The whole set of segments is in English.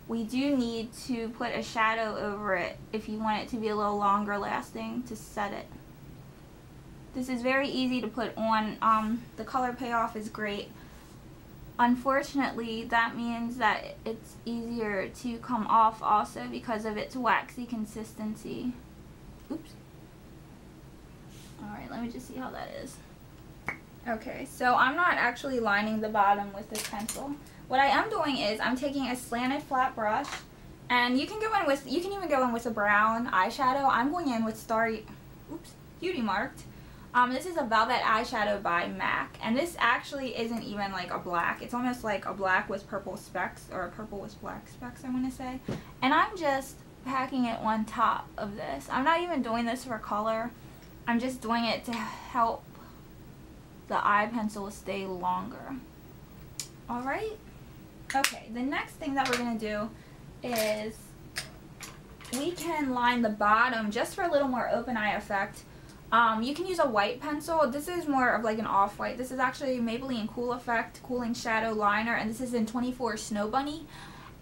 we do need to put a shadow over it if you want it to be a little longer lasting to set it. This is very easy to put on. The color payoff is great. Unfortunately, that means that it's easier to come off also because of its waxy consistency. Oops. Alright, let me just see how that is. Okay, so I'm not actually lining the bottom with this pencil. What I am doing is I'm taking a slanted flat brush, and you can even go in with a brown eyeshadow. I'm going in with Beauty Marked. This is a Velvet eyeshadow by MAC, and this actually isn't even like a black. It's almost like a black with purple specks, or a purple with black specks, I want to say. And I'm just packing it on top of this. I'm not even doing this for color. I'm just doing it to help the eye pencil stay longer. Alright? Okay, the next thing that we're going to do is we can line the bottom just for a little more open eye effect. You can use a white pencil. This is more of like an off-white. This is actually Maybelline Cool Effect Cooling Shadow Liner, and this is in 24 Snow Bunny.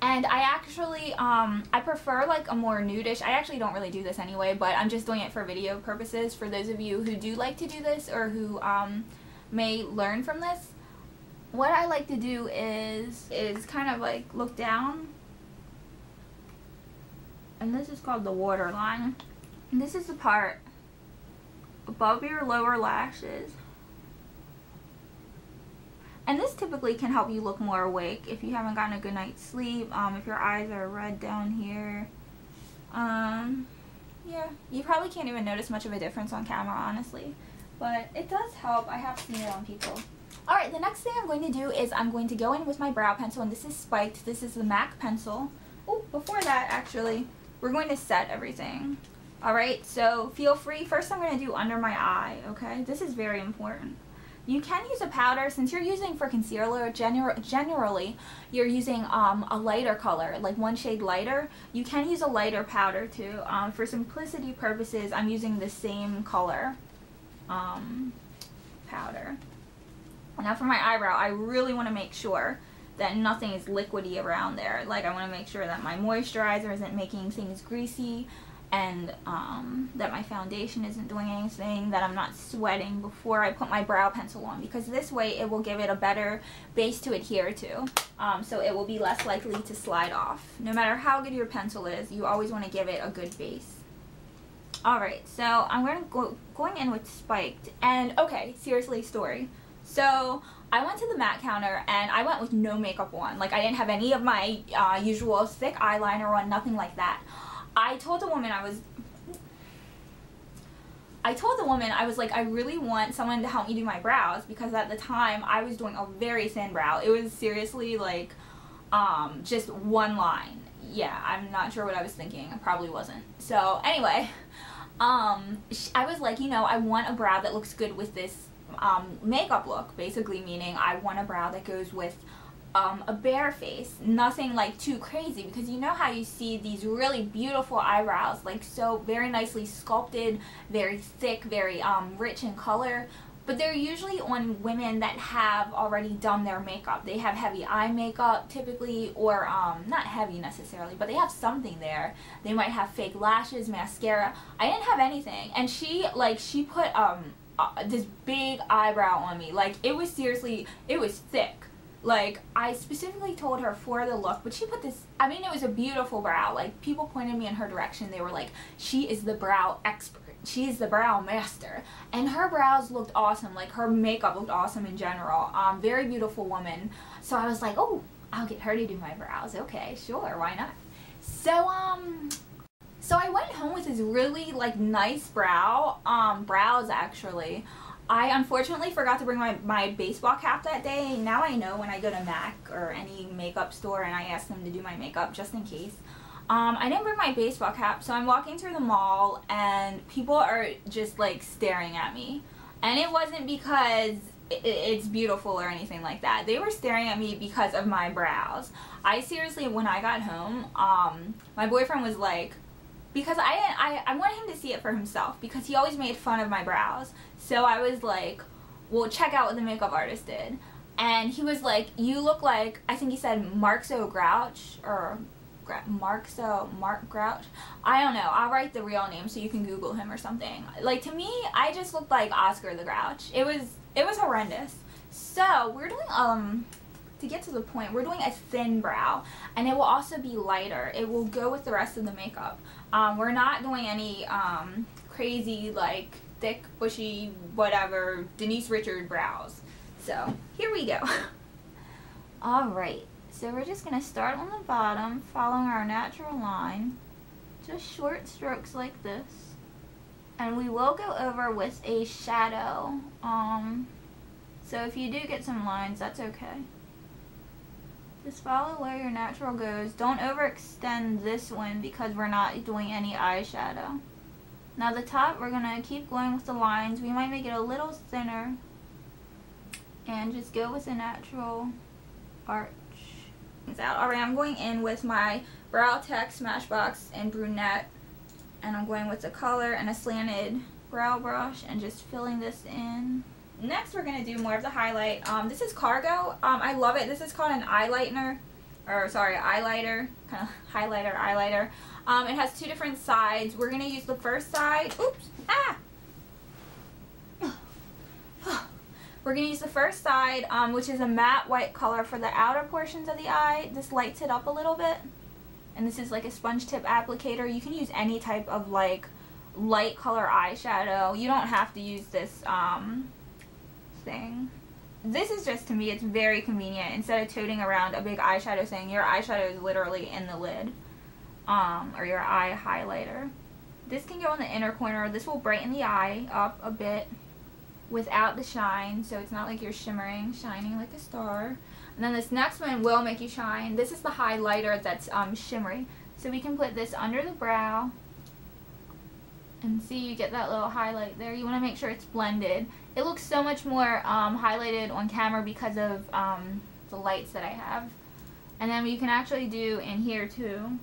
And I actually, I prefer like a more nudish. I actually don't really do this anyway, but I'm just doing it for video purposes for those of you who do like to do this or who may learn from this. What I like to do is kind of like look down, and this is called the waterline. And this is the part above your lower lashes. And this typically can help you look more awake if you haven't gotten a good night's sleep, if your eyes are red down here. Yeah, you probably can't even notice much of a difference on camera, honestly. But it does help. I have seen it on people. Alright, the next thing I'm going to do is I'm going to go in with my brow pencil, and this is spiked. This is the MAC pencil. Oh, before that, actually, we're going to set everything. Alright, so feel free. First I'm going to do under my eye, okay? This is very important. You can use a powder. Since you're using for concealer, generally you're using a lighter color, like one shade lighter. You can use a lighter powder too. For simplicity purposes, I'm using the same color powder. Now for my eyebrow, I really want to make sure that nothing is liquidy around there. Like, I want to make sure that my moisturizer isn't making things greasy, and that my foundation isn't doing anything, that I'm not sweating before I put my brow pencil on, because this way it will give it a better base to adhere to, so it will be less likely to slide off. No matter how good your pencil is, you always want to give it a good base. Alright, so I'm going in with spiked, and okay, seriously, story. So I went to the MAC counter and I went with no makeup on. Like, I didn't have any of my usual thick eyeliner on, nothing like that. I told the woman I was like, I really want someone to help me do my brows, because at the time I was doing a very thin brow. It was seriously like just one line. Yeah, I'm not sure what I was thinking. I probably wasn't. So anyway, I was like, you know, I want a brow that looks good with this makeup look, basically meaning I want a brow that goes with a bare face, nothing like too crazy, because you know how you see these really beautiful eyebrows, like so very nicely sculpted, very thick, very rich in color, but they're usually on women that have already done their makeup. They have heavy eye makeup typically, or not heavy necessarily, but they have something there. They might have fake lashes, mascara. I didn't have anything, and she put this big eyebrow on me. Like, it was seriously, it was thick. Like, I specifically told her for the look, but she put this, I mean, it was a beautiful brow. Like, people pointed me in her direction. They were like, she is the brow expert. She is the brow master. And her brows looked awesome. Like, her makeup looked awesome in general. Very beautiful woman. So I was like, oh, I'll get her to do my brows. Okay, sure, why not? So I went home with this really, like, nice brows actually. I unfortunately forgot to bring my baseball cap that day. Now I know when I go to MAC or any makeup store and I ask them to do my makeup, just in case. I didn't bring my baseball cap, so I'm walking through the mall and people are just like staring at me. And it wasn't because it's beautiful or anything like that. They were staring at me because of my brows. I seriously, when I got home, my boyfriend was like, because I wanted him to see it for himself, because he always made fun of my brows. So I was like, well, check out what the makeup artist did. and he was like, you look like, I think he said Markso Grouch, or Mark Grouch. I don't know. I'll write the real name so you can Google him or something. Like, to me, I just looked like Oscar the Grouch. It was horrendous. So we're doing to get to the point, we're doing a thin brow, and it will also be lighter. It will go with the rest of the makeup. We're not doing any crazy, like, thick, bushy, whatever, Denise Richard brows. So here we go. Alright, so we're just going to start on the bottom, following our natural line. Just short strokes like this. And we will go over with a shadow. So if you do get some lines, that's okay. Just follow where your natural goes. Don't overextend this one because we're not doing any eyeshadow. Now the top, we're going to keep going with the lines. We might make it a little thinner. And just go with a natural arch. Alright, I'm going in with my Brow Tech Smashbox in Brunette. And I'm going with the color and a slanted brow brush and just filling this in. Next, we're going to do more of the highlight. This is Cargo. I love it. This is called an eyeliner. Highlighter. Kind of eyeliner. It has two different sides. We're going to use the first side. Oops. Ah! We're going to use the first side, which is a matte white color for the outer portions of the eye. This lights it up a little bit. And this is like a sponge tip applicator. You can use any type of like light color eyeshadow. You don't have to use this thing. This is just, to me, it's very convenient. Instead of toting around a big eyeshadow thing, your eyeshadow is literally in the lid. Or your eye highlighter. This can go in the inner corner. This will brighten the eye up a bit without the shine, so it's not like you're shining like a star. And then this next one will make you shine. This is the highlighter that's shimmery. So we can put this under the brow. And see, you get that little highlight there. You want to make sure it's blended. It looks so much more highlighted on camera because of the lights that I have. And then you can actually do in here too.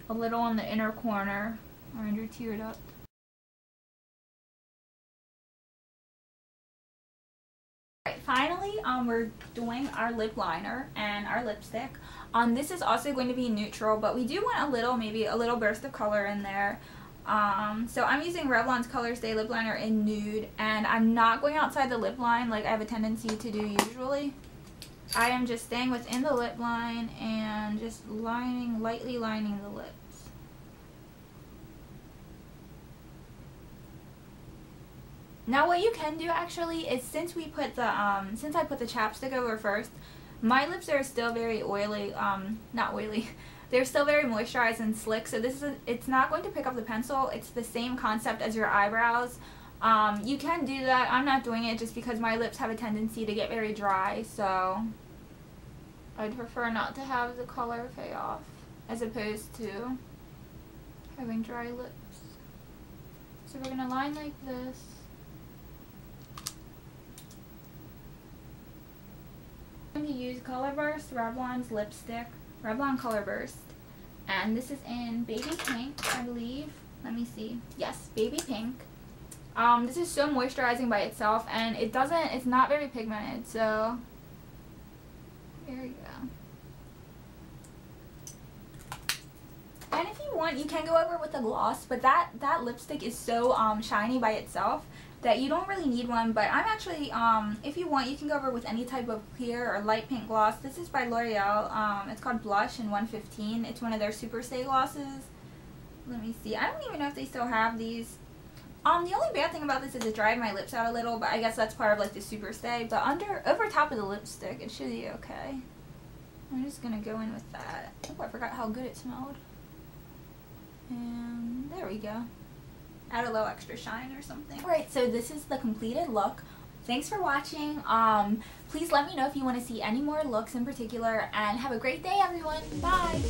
A little on the inner corner or under tear duct. Alright, finally, we're doing our lip liner and our lipstick. This is also going to be neutral, but we do want a little, maybe a little burst of color in there. So I'm using Revlon's Colorstay lip liner in nude, and I'm not going outside the lip line like I have a tendency to do usually. I am just staying within the lip line and just lightly lining the lips. Now what you can do actually is, since I put the chapstick over first, my lips are still very oily, not oily, they're still very moisturized and slick, so it's not going to pick up the pencil. It's the same concept as your eyebrows. You can do that. I'm not doing it just because my lips have a tendency to get very dry, so I'd prefer not to have the color fade off as opposed to having dry lips. So we're going to line like this. I'm going to use Colorburst, Revlon's lipstick, Revlon Colorburst, and this is in Baby Pink, I believe. Let me see. Yes, Baby Pink. This is so moisturizing by itself, and it's not very pigmented, so there you go. And if you want, you can go over with a gloss, but that lipstick is so shiny by itself that you don't really need one. But I'm actually, if you want, you can go over with any type of clear or light pink gloss. This is by L'Oreal. It's called Blush in 115. It's one of their Super Stay glosses. Let me see. I don't even know if they still have these. The only bad thing about this is it dried my lips out a little, but I guess that's part of like the Super Stay. But over top of the lipstick, it should be okay. I'm just gonna go in with that. Oh, I forgot how good it smelled. And there we go. Add a little extra shine or something. Alright, so this is the completed look. Thanks for watching. Please let me know if you want to see any more looks in particular, and have a great day, everyone. Bye!